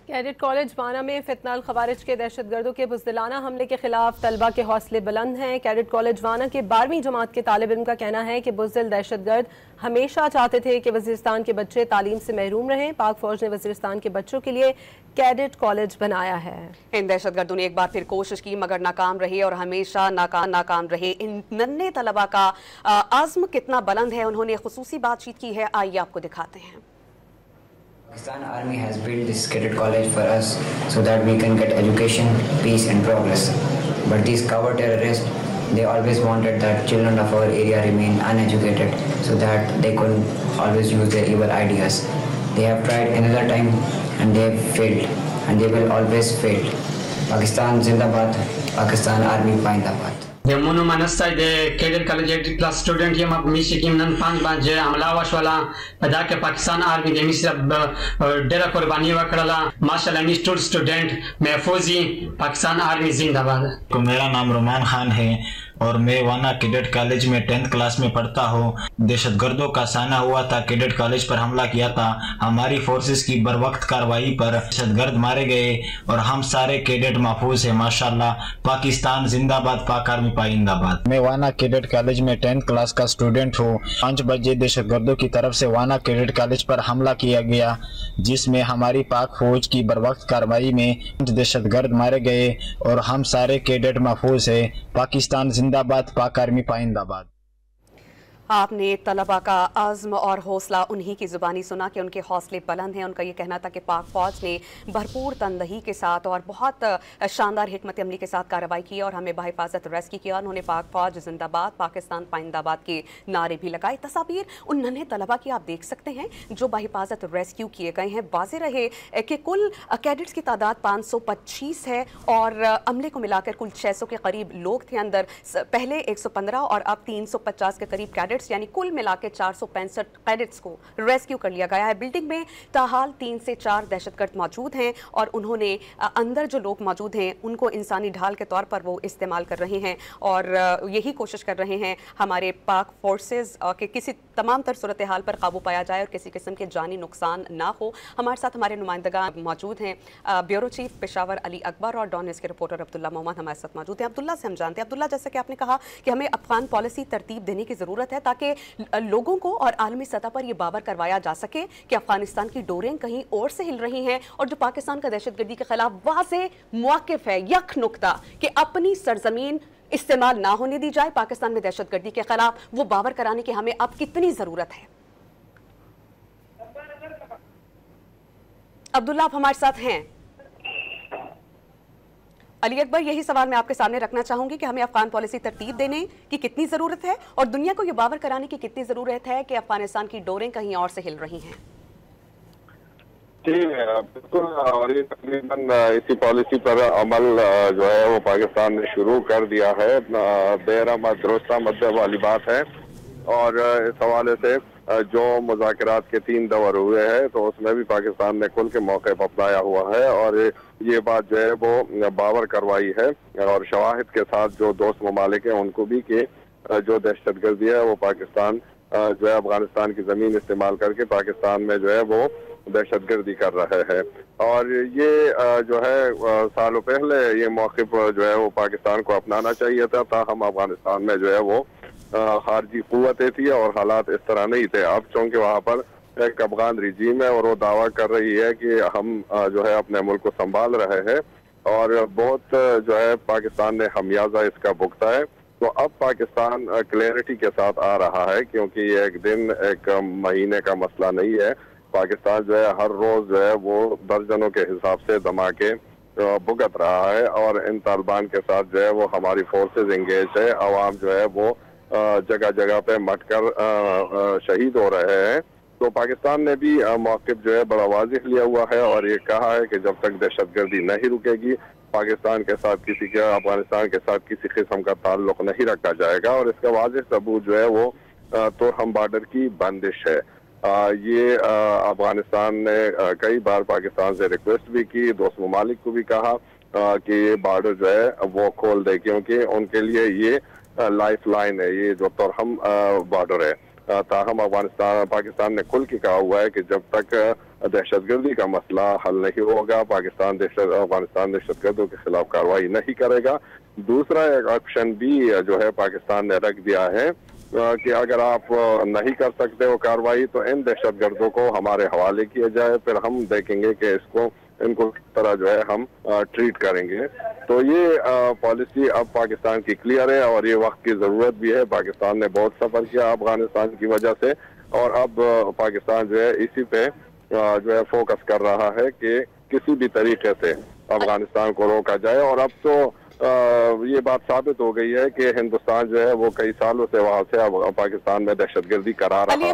Cadet college وانا میں فتنہ الخوارج کے دہشت گردوں کے بزدلانہ حملے کے خلاف طلبہ کے حوصلے بلند ہیں۔ کیڈٹ کالج وانا کے 12ویں جماعت کے طالب علم کا کہنا ہے کہ بزدل دہشت گرد ہمیشہ چاہتے تھے کہ وزیرستان کے بچے تعلیم سے محروم رہیں۔ پاک فوج نے وزیرستان کے بچوں کے لیے کیڈٹ کالج بنایا ہے۔ ان دہشت گردوں نے ایک بار پھر کوشش کی مگر ناکام رہے اور ہمیشہ ناکام رہے۔ ان ننھے طلبہ کا عزم کتنا بلند ہے، انہوں نے خصوصی بات چیت کی ہے، آئیے آپ کو دکھاتے ہیں۔ Pakistan Army has built this cadet college for us so that we can get education, peace and progress. But these cover terrorists, they always wanted that children of our area remain uneducated so that they could always use their evil ideas. They have tried another time and they have failed and they will always fail. Pakistan Zindabad, Pakistan Army Paindabad. Munu manasta de cadet college class student yam ab misi kim nan panj banje amla washwala pada ke Pakistan Army de misi dera qurbani wakrala mashallah ni student महफूजी Pakistan army जिंदाबाद। को मेरा नाम Roman Khan है और मैं वाना cadet college में 10th क्लास में पढ़ता हूँ। दहशत गर्दों का साना हुआ था, कैडेट कॉलेज पर हमला किया था। हमारी फोर्सेस की बरवक्त कार्रवाई पर दहशत गर्द मारे गए और हम सारे कैडेट महफूज हैं माशाल्लाह। पाकिस्तान जिंदाबाद, पाक आर्मी पाइंदाबाद। मैं वाना कैडेट कॉलेज में 10th क्लास का स्टूडेंट हूँ। 5 बजे दहशत गर्दों की तरफ से वाना कैडेट कॉलेज पर हमला किया गया जिसमें हमारी पाक फौज की बरवक्त कार्रवाई में दहशत गर्द मारे गए और हम सारे कैडेट महफूज हैं। पाकिस्तान जिंदाबाद, पाक आर्मी पाइंदाबाद। आपने तलबा का आज़्म और हौसला उन्हीं की ज़ुबानी सुना कि उनके हौसले बुलंद हैं। उनका ये कहना था कि पाक फ़ौज ने भरपूर तनदही के साथ और बहुत शानदार हिकमत अमली के साथ कार्रवाई की और हमें बाहिफाजत रेस्क्यू किया। उन्होंने पाक फ़ौज जिंदाबाद, पाकिस्तान पाइंदाबाद के नारे भी लगाए। तस्वीर उन नन्हे तलबा की आप देख सकते हैं जो बाहिफाजत रेस्क्यू किए गए हैं। वाज़ेह रहे कि कुल कैडेट्स की तादाद 525 है और अमले को मिलाकर कुल 600 के करीब लोग थे अंदर। पहले 115 और अब 350 के करीब कैडेट्स यानी कुल मिला के 465 कैडेट्स को रेस्क्यू कर लिया गया है। बिल्डिंग में ताहाल 3 से 4 दहशतगर्द मौजूद हैं और उन्होंने अंदर जो लोग मौजूद हैं उनको इंसानी ढाल के तौर पर वो इस्तेमाल कर रहे हैं और यही कोशिश कर रहे हैं हमारे पाक फोर्सेस कि किसी तमाम तर सूरत हाल पर काबू पाया जाए और किसी किस्म के जानी नुकसान ना हो। हमारे साथ हमारे नुमाइंदगान मौजूद हैं। ब्यूरो चीफ पेशावर अली अकबर और डॉन न्यूज़ के रिपोर्टर अब्दुल्ला मोहम्मद हमारे साथ मौजूद हैं। अब्दुल्ला से हम जानते हैं, अब्दुल्ला जैसे कि आपने कहा कि हमें अफगान पॉलिसी तरतीब देने की ज़रूरत है ताकि लोगों को और आलमी सतह पर यह बावर करवाया जा सके कि अफगानिस्तान की डोरें कहीं और से हिल रही हैं और जो पाकिस्तान का दहशतगर्दी के खिलाफ वाज़ेह मौक़िफ़ है, यक नुक्ता कि अपनी सरजमीन इस्तेमाल ना होने दी जाए। पाकिस्तान में दहशतगर्दी के खिलाफ वो बावर कराने की हमें अब कितनी ज़रूरत है? अब्दुल्ला आप हमारे साथ हैं। अली अकबर, यही सवाल मैं आपके सामने रखना चाहूंगी कि हमें अफगान पॉलिसी तरतीब देने की कितनी ज़रूरत है और दुनिया को ये बावर कराने की कितनी ज़रूरत है कि अफगानिस्तान की डोरें कहीं और से हिल रही हैं? जी बिल्कुल, और ये तकरीबन इसी पॉलिसी पर अमल जो है वो पाकिस्तान ने शुरू कर दिया है। देर आमद दुरुस्त आमद वाली बात है और इस हवाले से जो मुज़ाकरात के 3 दौर हुए हैं तो उसमें भी पाकिस्तान ने खुल के मौके पर अपनाया हुआ है और ये बात जो है वो बावर करवाई है और शवाहिद के साथ जो दोस्त ममालिक हैं उनको भी कि जो दहशतगर्दी है वो पाकिस्तान जो है अफगानिस्तान की ज़मीन इस्तेमाल करके पाकिस्तान में जो है वो दहशतगर्दी कर रहे हैं। और ये जो है सालों पहले ये मौक़िफ़ जो है वो पाकिस्तान को अपनाना चाहिए था, ताहम अफगानिस्तान में जो है वो खारजी क़ुव्वतें थी और हालात इस तरह नहीं थे। अब चूँकि वहाँ पर एक अफगान रिजीम है और वो दावा कर रही है कि हम जो है अपने मुल्क को संभाल रहे हैं और बहुत जो है पाकिस्तान ने खमियाजा इसका भुगता है। तो अब पाकिस्तान क्लैरिटी के साथ आ रहा है क्योंकि ये एक दिन एक महीने का मसला नहीं है। पाकिस्तान जो है हर रोज़ जो है वो दर्जनों के हिसाब से धमाके भुगत रहा है और इन तालिबान के साथ जो है वो हमारी फोर्सेज इंगेज है। अवाम जो है वो जगह जगह पे मट कर शहीद हो रहे हैं। तो पाकिस्तान ने भी मौक़िफ़ जो है बड़ा वाज़िह लिया हुआ है और ये कहा है कि जब तक दहशतगर्दी नहीं रुकेगी पाकिस्तान के साथ अफगानिस्तान के साथ किसी किस्म का ताल्लुक़ नहीं रखा जाएगा। और इसका वाज़िह सबूत जो है वो तोरहम बॉर्डर की बंदिश है। ये अफगानिस्तान ने कई बार पाकिस्तान से रिक्वेस्ट भी की, दोस्त ममालिक को भी कहा कि ये बॉर्डर जो है वो खोल दे क्योंकि उनके लिए ये लाइफ लाइन है, ये जो तोरहम बॉर्डर है। ताहम पाकिस्तान ने खुल के कहा हुआ है कि जब तक दहशत गर्दी का मसला हल नहीं होगा, अफगानिस्तान दहशत गर्दों के खिलाफ कार्रवाई नहीं करेगा। दूसरा एक ऑप्शन भी जो है पाकिस्तान ने रख दिया है कि अगर आप नहीं कर सकते हो कार्रवाई तो इन दहशत गर्दों को हमारे हवाले किया जाए, फिर हम देखेंगे कि इनको किस तरह जो है हम ट्रीट करेंगे। तो ये पॉलिसी अब पाकिस्तान की क्लियर है और ये वक्त की ज़रूरत भी है। पाकिस्तान ने बहुत सफ़र किया अफगानिस्तान की वजह से और अब पाकिस्तान जो है इसी पे जो है फोकस कर रहा है कि किसी भी तरीके से अफगानिस्तान को रोका जाए। और अब तो ये बात साबित हो गई है कि हिंदुस्तान जो है वो कई सालों से वहाँ से पाकिस्तान में दहशतगर्दी करा रहा है।